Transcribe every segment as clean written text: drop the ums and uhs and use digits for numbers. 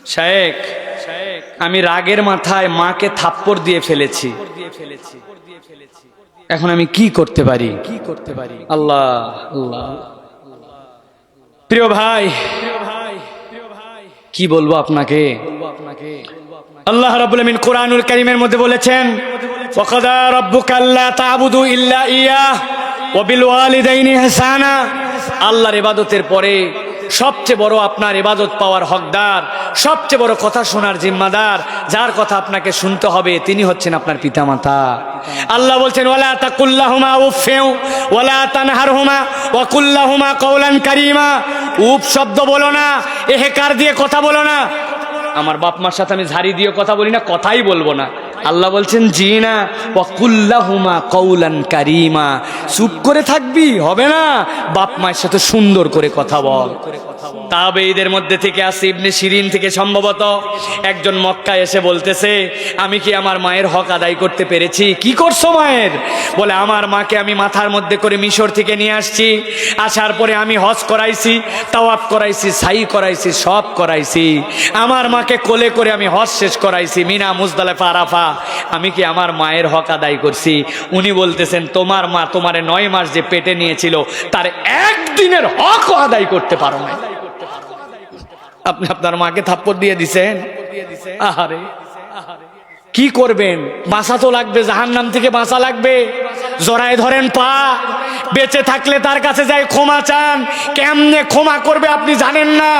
শায়েখ, আমি রাগের মাথায় মাকে থাপ্পড় দিয়ে ফেলেছি, এখন আমি কি করতে পারি? আল্লাহ আল্লাহ। প্রিয় ভাই, কি বলবো আপনাকে? আল্লাহ রাব্বুল আমিন কোরআনুল কারীমের মধ্যে বলেছেন, ওয়াকাদা রাব্বুকা আল্লা তা'বুদু ইল্লা ইয়াহ ওয়া বিল ওয়ালিদাইনি ইহসানা। আল্লাহর ইবাদতের পরে সবচেয়ে বড় আপনার ইবাদত পাওয়ার হকদার, সবচেয়ে বড় কথা শোনার জিম্মাদার, যার কথা আপনাকে শুনতে হবে, তিনি হচ্ছেন আপনার পিতামাতা। আল্লাহ বলছেন, ওয়ালা তাকুল্লাহুমা উফফিউ ওয়ালা তানহারহুমা ওয়া কুল্লাহুমা কাওলান কারীমা। উফ শব্দ বলো না, এহেকার দিয়ে কথা বলো না। আমার বাপ মার সাথে আমি ঝাড়ি দিয়ে কথা বলি না, কথাই বলবো না। আল্লাহ বলছেন জি না, ওয়া কুল্লাহুমা কাওলান কারীমা। চুপ করে থাকবি হবে না, বাপ মায়ের সাথে সুন্দর করে কথা বল। তাবেঈদের মধ্যে থেকে আসে ইবনে শিরিন থেকে সম্ভবত একজন মক্কায় এসে বলতেছে, আমি কি আমার মায়ের হক আদায় করতে পেরেছি? কি করছো মায়ের? বলে, আমার মাকে আমি মাথার মধ্যে করে মিশর থেকে নিয়ে আসছি, আসার পরে আমি হজ করাইছি, তাওয়াফ করাইছি, সাই করাইছি, সব করাইছি। আমার মাকে কোলে করে আমি হজ শেষ করাইছি, মিনা মুজদালিফা আরাফা। আমি কি আমার মায়ের হক আদায় করছি? উনি বলতেছেন, তোমার মা তোমারে 9 মাস যে পেটে নিয়েছিল, তার একদিনের হকও আদায় করতে পারো না। আপনি আপনার মাকে থাপ্পড় দিয়ে দিছেন। আহারে, কি করবেন? বাঁচা তো লাগবে, জাহান্নাম থেকে বাঁচা লাগবে। জড়ায় ধরেন পা, বেঁচে থাকলে তার কাছে যাই ক্ষমা চান। কেমনে ক্ষমা করবে আপনি জানেন না।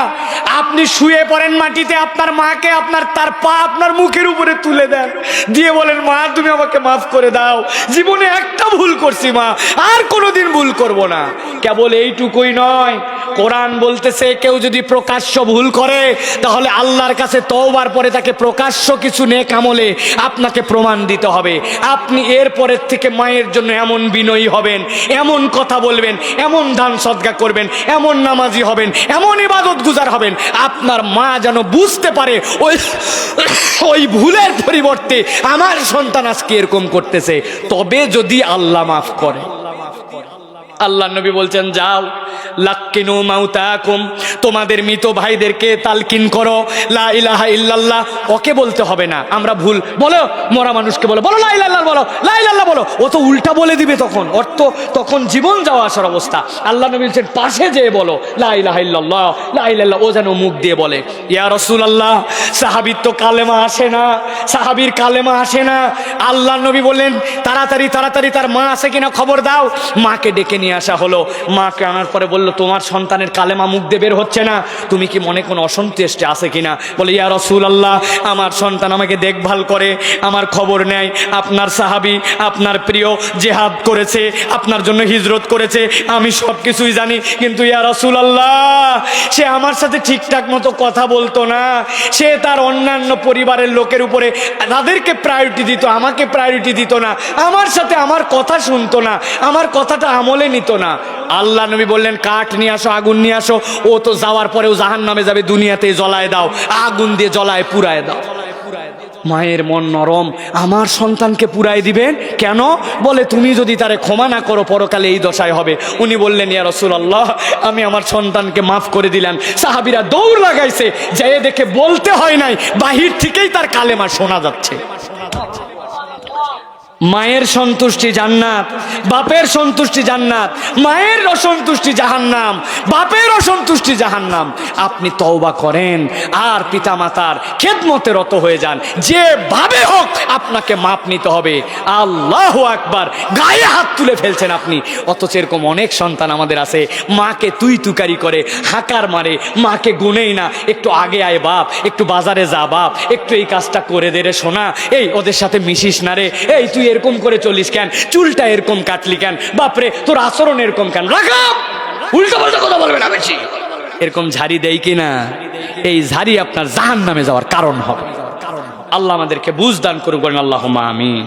আপনি শুয়ে পড়েন মাটিতে, আপনার মাকে তার পা আপনার মুখের উপরে তুলে দেন, দিয়ে বলেন, মা তুমি আমাকে মাফ করে দাও, জীবনে একটা ভুল করছি মা, আর কোনোদিন ভুল করব না। কেবল এইটুকুই নয়, কোরআন বলতেছে কেউ যদি প্রকাশ্য ভুল করে, তাহলে আল্লাহর কাছে তওবার পরে তাকে প্রকাশ্য কিছু নেক আমলে আপনাকে প্রমাণ দিতে হবে। আপনি এর পরের থেকে মায়ের জন্য এমন বিনয়ী হবেন, এমন কথা বলবেন, এমন দান সদকা করবেন, এমন নামাজি হবেন, এমন ইবাদত গুজার হবেন, আপনার মা যেন বুঝতে পারে ওই ভুলের পরিবর্তে আমার সন্তান আজকে এরকম করতেছে, তবে যদি আল্লাহ মাফ করে। আল্লাহ নবী বলছেন, যাও লাক্কিনু মাউতাকুম, তোমাদের মৃত ভাইদেরকে তালকিন করো লা ইলাহা ইল্লাল্লাহ। ওকে বলতে হবে না, আমরা ভুল বলো, মরা মানুষকে বলো, বলো লা ইলাহা ইল্লাল্লাহ, বলো লা ইলাহা ইল্লাল্লাহ, বলো। ও তো উল্টা বলে দিবে, তখন অর্থ তখন জীবন যাওয়া আসার অবস্থা। আল্লাহ নবী বলছেন, পাশে যেয়ে বলো লা ইলাহা ইল্লাল্লাহ, লা ইলাহা ইল্লাল্লাহ। ও যেন মুখ দিয়ে বলে। ইয়া রাসূলুল্লাহ, সাহাবীর তো কালেমা আসে না, সাহাবীর কালেমা আসে না। আল্লাহ নবী বললেন, তাড়াতাড়ি তাড়াতাড়ি তার মা আছে কিনা খবর দাও। মাকে ডেকে নিয়ে আসা হলো। মাকে আনার পরে বলল, তোমার সন্তানের কালেমা মুখ দিয়ে বের হচ্ছে না, তুমি কি মনে কোনো অসন্তুষ্টি আছে কিনা? বলে, ইয়া রাসূলুল্লাহ, আমার সন্তান আমাকে দেখভাল করে, আমার খবর নেয়, আপনার সাহাবী, আপনার প্রিয় জিহাদ করেছে, আপনার জন্য হিজরত করেছে, আমি সব কিছুই জানি, কিন্তু ইয়া রাসূলুল্লাহ, সে আমার সাথে ঠিকঠাক মতো কথা বলতো না, সে তার অন্যান্য পরিবারের লোকের উপরে তাদেরকে প্রায়োরিটি দিত, আমাকে প্রায়োরিটি দিত না, আমার সাথে আমার কথা শুনতো না, আমার কথাটা আমলে নিত না। আল্লাহ নবী বললেন, কাঠ নিয়ে আসো, আগুন নিয়ে আসো। ও তো যাওয়ার পরেও জাহান্নামে যাবে, দুনিয়াতে জ্বলায় দাও, আগুন দিয়ে জ্বলায় পুড়ায় দাও। মায়ের মন নরম, আমার সন্তানকে পুড়ায় দিবেন কেন? বলে, তুমি যদি তারে ক্ষমা না করো, পরকালে এই দশায় হবে। উনি বললেন, ইয়া রাসূলুল্লাহ, আমি আমার সন্তানকে মাফ করে দিলাম। সাহাবীরা দৌড় লাগাইছে, যেয়ে দেখে বলতে হয় নাই, বাহির থেকেই তার কালেমা শোনা যাচ্ছে। মায়ের সন্তুষ্টি জান্নাত, বাপের সন্তুষ্টি জান্নাত। মায়ের অসন্তুষ্টি জাহান্নাম, বাপের অসন্তুষ্টি জাহান্নাম। আপনি তওবা করেন আর পিতামাতার খেদমতে রত হয়ে যান, যেভাবে হোক আপনাকে মাপ নিতে হবে। আল্লাহু আকবার, গায়ে হাত তুলে ফেলছেন আপনি। অথচ এরকম অনেক সন্তান আমাদের আছে, মাকে তুই তুকারি করে, হাঁকার মারে, মাকে গুনেই না। একটু আগে আয় বাপ, একটু বাজারে যা বাপ, একটু এই কাজটা করে দে রে সোনা, এই ওদের সাথে মিশিস না রে, এই তুই এরকম করে চলিস কেন, চুলটা এরকম কাটলি কেন, বাপরে তোর আচরণ এরকম কেন, রাখাব, উল্টো পাল্টা কথা বলবে না বেশি। এরকম ঝাড়ি দেয় কিনা? এই ঝাড়ি আপনার জাহান্নামে যাওয়ার কারণ হবে। আল্লাহ আমাদেরকে বুঝ দান করুন, আল্লাহুম্মা আমিন।